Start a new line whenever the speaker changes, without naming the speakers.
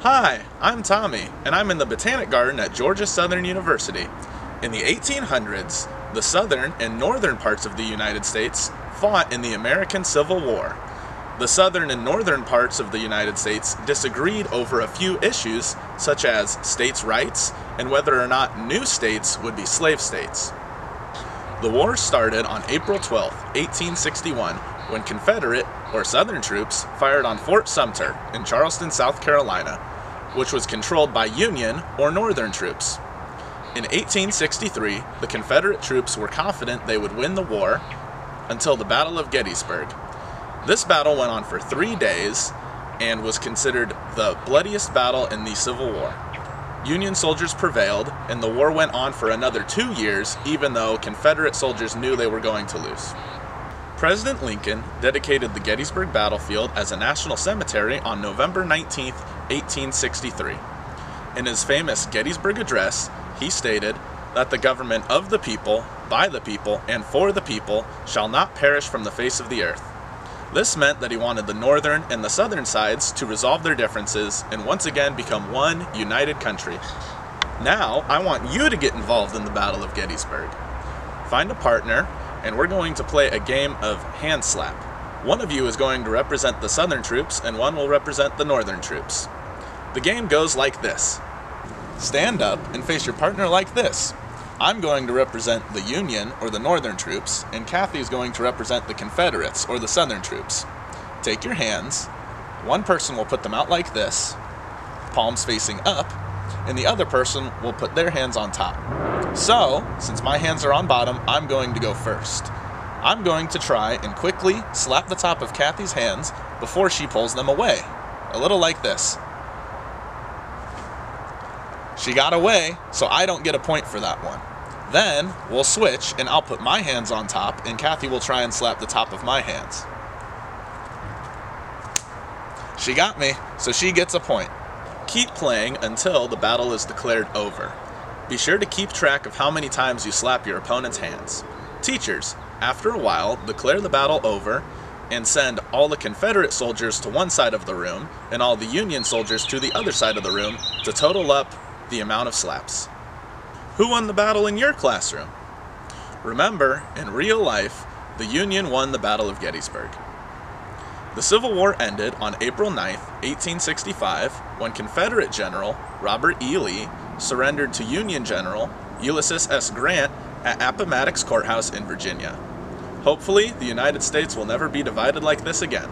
Hi, I'm Tommy, and I'm in the Botanic Garden at Georgia Southern University. In the 1800s, the southern and northern parts of the United States fought in the American Civil War. The southern and northern parts of the United States disagreed over a few issues, such as states' rights and whether or not new states would be slave states. The war started on April 12, 1861, when Confederate, or Southern troops, fired on Fort Sumter in Charleston, South Carolina, which was controlled by Union, or Northern troops. In 1863, the Confederate troops were confident they would win the war until the Battle of Gettysburg. This battle went on for 3 days and was considered the bloodiest battle in the Civil War. Union soldiers prevailed, and the war went on for another 2 years, even though Confederate soldiers knew they were going to lose. President Lincoln dedicated the Gettysburg battlefield as a national cemetery on November 19, 1863. In his famous Gettysburg Address, he stated that the government of the people, by the people, and for the people shall not perish from the face of the earth. This meant that he wanted the northern and the southern sides to resolve their differences and once again become one united country. Now, I want you to get involved in the Battle of Gettysburg. Find a partner, and we're going to play a game of hand slap. One of you is going to represent the southern troops, and one will represent the northern troops. The game goes like this. Stand up and face your partner like this. I'm going to represent the Union, or the northern troops, and Kathy is going to represent the Confederates, or the southern troops. Take your hands. One person will put them out like this, palms facing up, and the other person will put their hands on top. So, since my hands are on bottom, I'm going to go first. I'm going to try and quickly slap the top of Kathy's hands before she pulls them away. A little like this. She got away, so I don't get a point for that one. Then, we'll switch, and I'll put my hands on top, and Kathy will try and slap the top of my hands. She got me, so she gets a point. Keep playing until the battle is declared over. Be sure to keep track of how many times you slap your opponent's hands. Teachers, after a while, declare the battle over and send all the Confederate soldiers to one side of the room and all the Union soldiers to the other side of the room to total up the amount of slaps. Who won the battle in your classroom? Remember, in real life, the Union won the Battle of Gettysburg. The Civil War ended on April 9, 1865, when Confederate General Robert E. Lee surrendered to Union General Ulysses S. Grant at Appomattox Courthouse in Virginia. Hopefully, the United States will never be divided like this again.